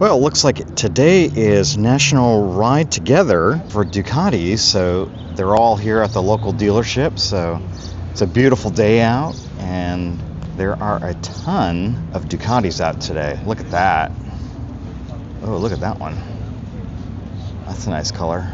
Well, it looks like today is National Ride Together for Ducati, so they're all here at the local dealership. So it's a beautiful day out, and there are a ton of Ducatis out today. Look at that. Oh, look at that one. That's a nice color.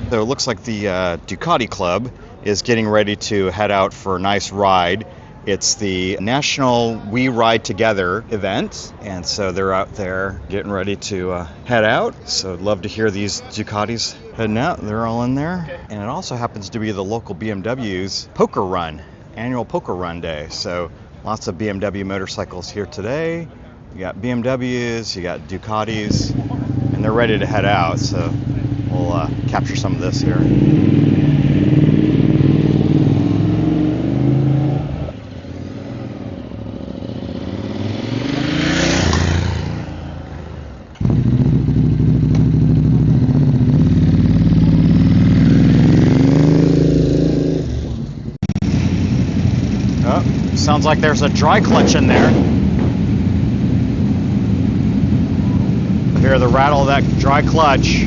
So it looks like the Ducati Club is getting ready to head out for a nice ride. It's the National We Ride Together event, and so they're out there getting ready to head out. So I'd love to hear these Ducatis heading out. They're all in there. And it also happens to be the local BMW's poker run, annual poker run day. So lots of BMW motorcycles here today. You got BMWs, you got Ducatis, and they're ready to head out. So we'll capture some of this here. Sounds like there's a dry clutch in there. Hear the rattle of that dry clutch.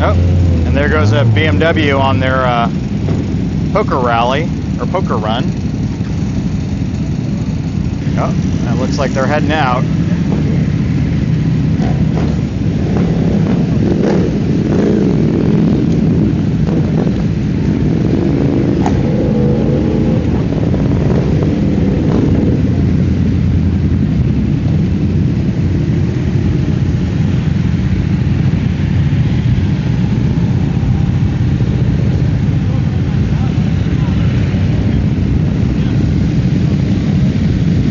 Oh, and there goes a BMW on their poker rally, or poker run. Oh, and it looks like they're heading out.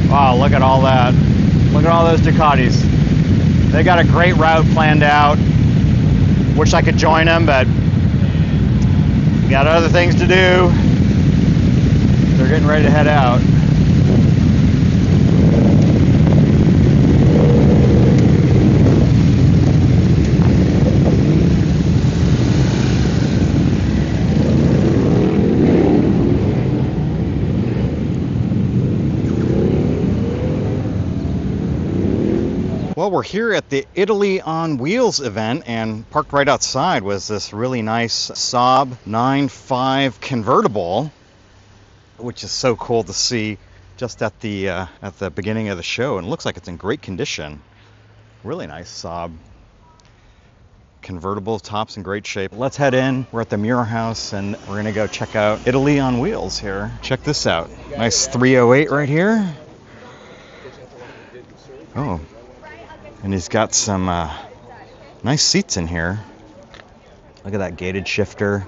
Wow, look at all that. Look at all those Ducatis. They got a great route planned out. Wish I could join them, but got other things to do. They're getting ready to head out. Well, we're here at the Italy on Wheels event, and parked right outside was this really nice Saab 9.5 convertible, which is so cool to see just at the beginning of the show, and it looks like it's in great condition. Really nice Saab convertible, top's in great shape. Let's head in. We're at the Murer house, and we're gonna go check out Italy on Wheels here. Check this out. Nice 308 right here. Oh. And he's got some nice seats in here. Look at that gated shifter.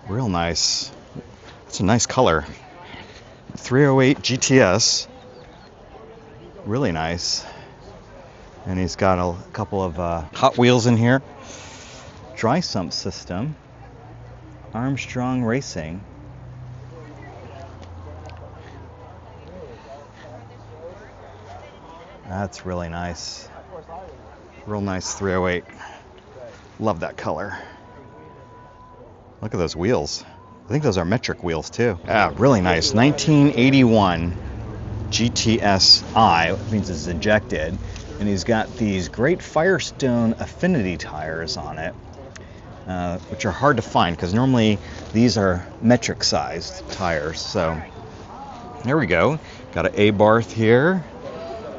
Real nice. It's a nice color. 308 GTS. Really nice. And he's got a couple of Hot Wheels in here. Dry sump system. Armstrong Racing. That's really nice. Real nice 308. Love that color. Look at those wheels. I think those are metric wheels too. Yeah, really nice. 1981 GTSi, which means it's injected. And he's got these great Firestone Affinity tires on it, which are hard to find because normally these are metric sized tires. So there we go. Got an A-Barth here.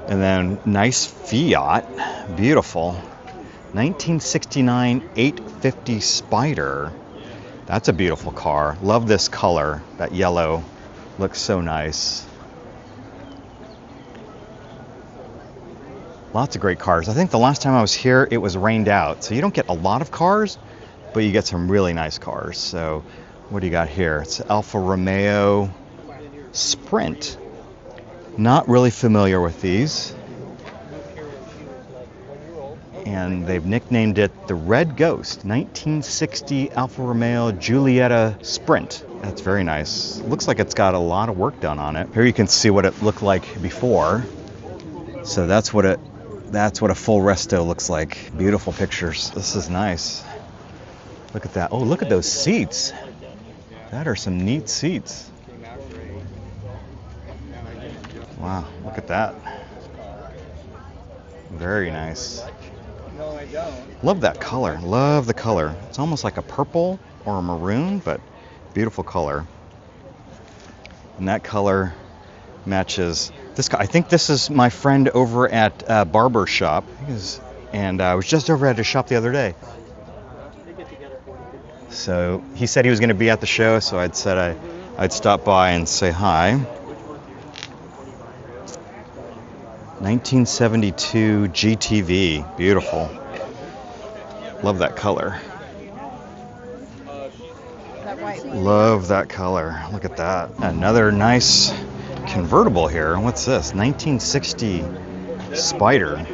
And then nice Fiat, beautiful, 1969 850 Spider. That's a beautiful car. Love this color, that yellow, looks so nice. Lots of great cars. I think the last time I was here, it was rained out. So you don't get a lot of cars, but you get some really nice cars. So what do you got here? It's Alfa Romeo Sprint. Not really familiar with these. And they've nicknamed it the Red Ghost, 1960 Alfa Romeo Giulietta Sprint. That's very nice. Looks like it's got a lot of work done on it. Here you can see what it looked like before. So that's what a full resto looks like. Beautiful pictures. This is nice. Look at that. Oh, look at those seats. That are some neat seats. Wow, look at that. Very nice. Love that color. Love the color. It's almost like a purple or a maroon, but beautiful color. And that color matches this guy. I think this is my friend over at Barber Shop. And I was just over at his shop the other day. So he said he was going to be at the show, so I'd said I'd stop by and say hi. 1972 GTV. Beautiful. Love that color. Love that color. Look at that. Another nice convertible here. What's this? 1960 Spider.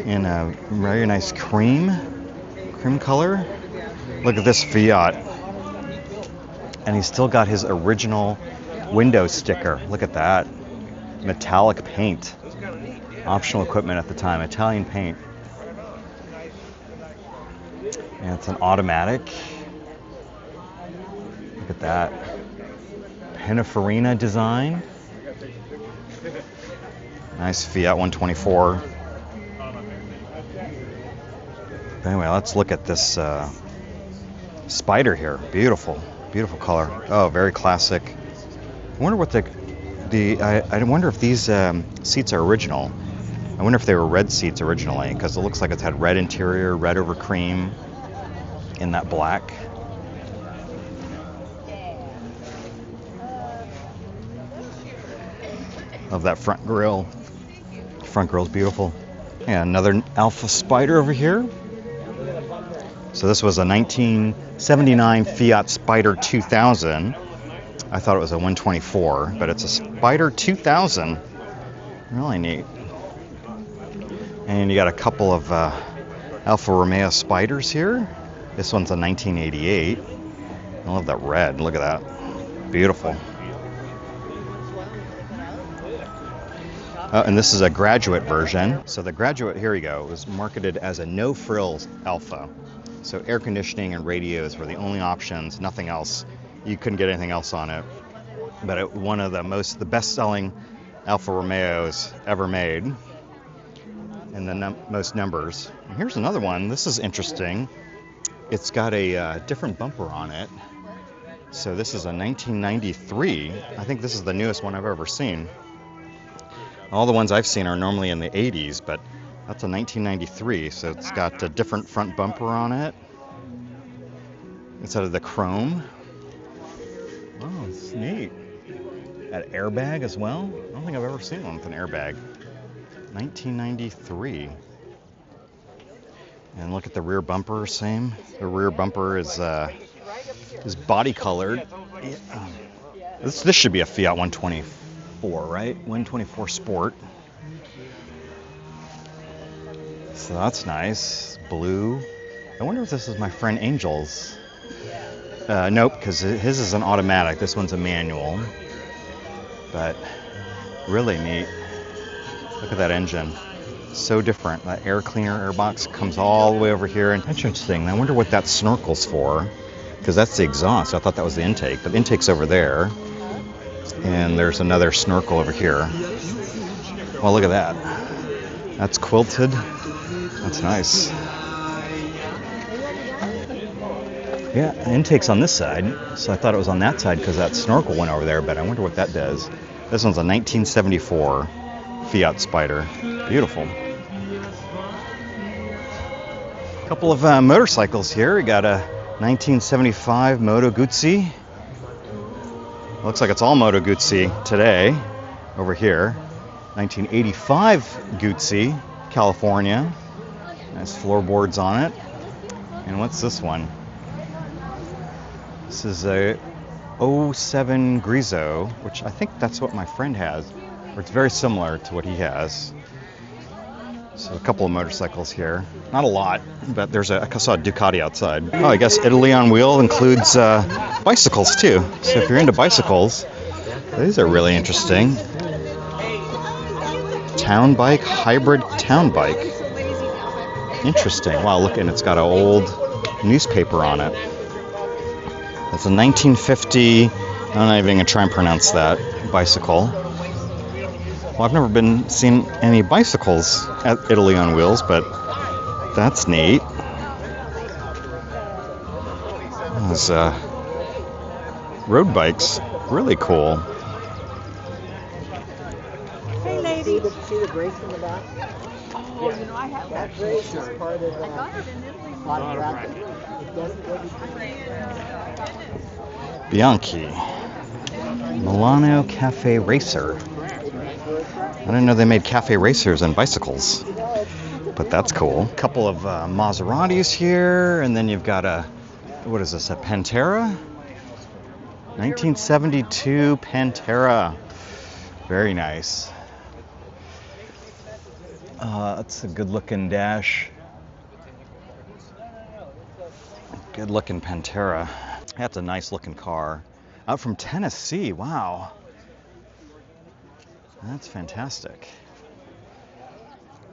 In a very nice cream color. Look at this Fiat. And he's still got his original window sticker. Look at that. Metallic paint. Optional equipment at the time. Italian paint. And it's an automatic. Look at that. Pininfarina design. Nice Fiat 124. Anyway, let's look at this Spider here. Beautiful, beautiful color. Oh, very classic. I wonder what I wonder if these seats are original. I wonder if they were red seats originally, because it looks like it's had red interior, red over cream, in that black. Love that front grille. Front grille's beautiful. Yeah, another Alfa Spider over here. So this was a 1979 Fiat Spider 2000. I thought it was a 124, but it's a Spider 2000. Really neat. And you got a couple of Alfa Romeo Spiders here. This one's a 1988. I love that red. Look at that. Beautiful. And this is a graduate version. So the graduate, here we go, was marketed as a no-frills Alfa. So air conditioning and radios were the only options, nothing else. You couldn't get anything else on it. But one of the best-selling Alfa Romeos ever made, and the most numbers. And here's another one. This is interesting. It's got a different bumper on it. So this is a 1993. I think this is the newest one I've ever seen. All the ones I've seen are normally in the 80s, but that's a 1993, so it's got a different front bumper on it instead of the chrome. Oh, it's neat. That airbag as well. I don't think I've ever seen one with an airbag. 1993. And look at the rear bumper, same. The rear bumper is body colored. This should be a Fiat 124, right? 124 Sport. So that's nice. Blue. I wonder if this is my friend Angel's. Nope, because his is an automatic. This one's a manual. But really neat. Look at that engine. So different. That air cleaner, air box comes all the way over here. And interesting. I wonder what that snorkel's for. Because that's the exhaust. I thought that was the intake. But the intake's over there. And there's another snorkel over here. Well, look at that. That's quilted. That's nice. Yeah, the intake's on this side, so I thought it was on that side because that snorkel went over there, but I wonder what that does. This one's a 1974 Fiat Spider. Beautiful. A couple of motorcycles here. We got a 1975 Moto Guzzi. Looks like it's all Moto Guzzi today over here. 1985 Guzzi, California. Nice floorboards on it. And what's this one? This is a 07 Griso, which I think that's what my friend has. Or it's very similar to what he has. So a couple of motorcycles here. Not a lot, but I saw a Ducati outside. Oh, I guess Italy on Wheel includes bicycles too. So if you're into bicycles, these are really interesting. Town bike, hybrid town bike. Interesting. Wow, look, and it's got an old newspaper on it. It's a 1950, I'm not even going to try and pronounce that, bicycle. Well, I've never seen any bicycles at Italy on Wheels, but that's neat. Those road bikes, really cool. Hey, lady. Did you see the brace in the back? Oh, you know, I have that brace is part of I got it in Italy. It doesn't go Bianchi. Milano Cafe Racer. I didn't know they made cafe racers and bicycles, but that's cool. A couple of Maseratis here, and then you've got a, what is this, a Pantera? 1972 Pantera. Very nice. That's a good looking dash. Good looking Pantera. That's a nice looking car. Out from Tennessee, wow. That's fantastic.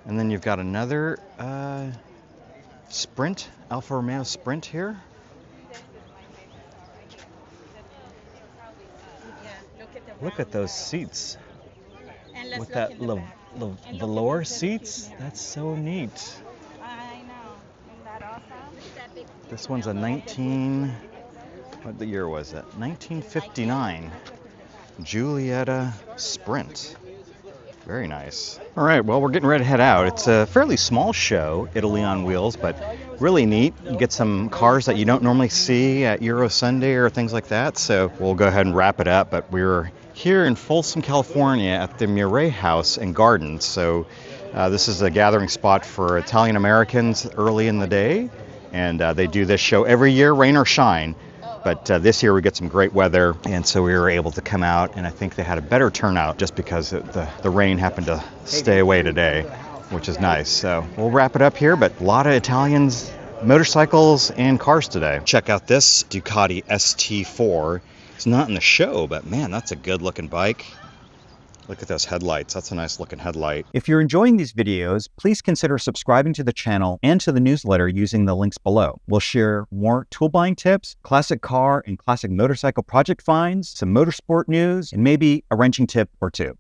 And then you've got another Sprint, Alfa Romeo Sprint here. Look at those seats. With that velour seats, that's so neat. This one's a what the year was it? 1959 Giulietta Sprint. Very nice. All right, well, we're getting ready to head out. It's a fairly small show, Italy on Wheels, but really neat. You get some cars that you don't normally see at Euro Sunday or things like that, so we'll go ahead and wrap it up. But we're here in Folsom, California at the Murer House and Gardens. So this is a gathering spot for Italian Americans early in the day, and they do this show every year, rain or shine. But this year we get some great weather, and so we were able to come out, and I think they had a better turnout just because the rain happened to stay away today, which is nice. So we'll wrap it up here, but a lot of Italians, motorcycles, and cars today. Check out this Ducati ST4. It's not in the show, but man, that's a good looking bike. Look at those headlights. That's a nice looking headlight. If you're enjoying these videos, please consider subscribing to the channel and to the newsletter using the links below. We'll share more tool buying tips, classic car and classic motorcycle project finds, some motorsport news, and maybe a wrenching tip or two.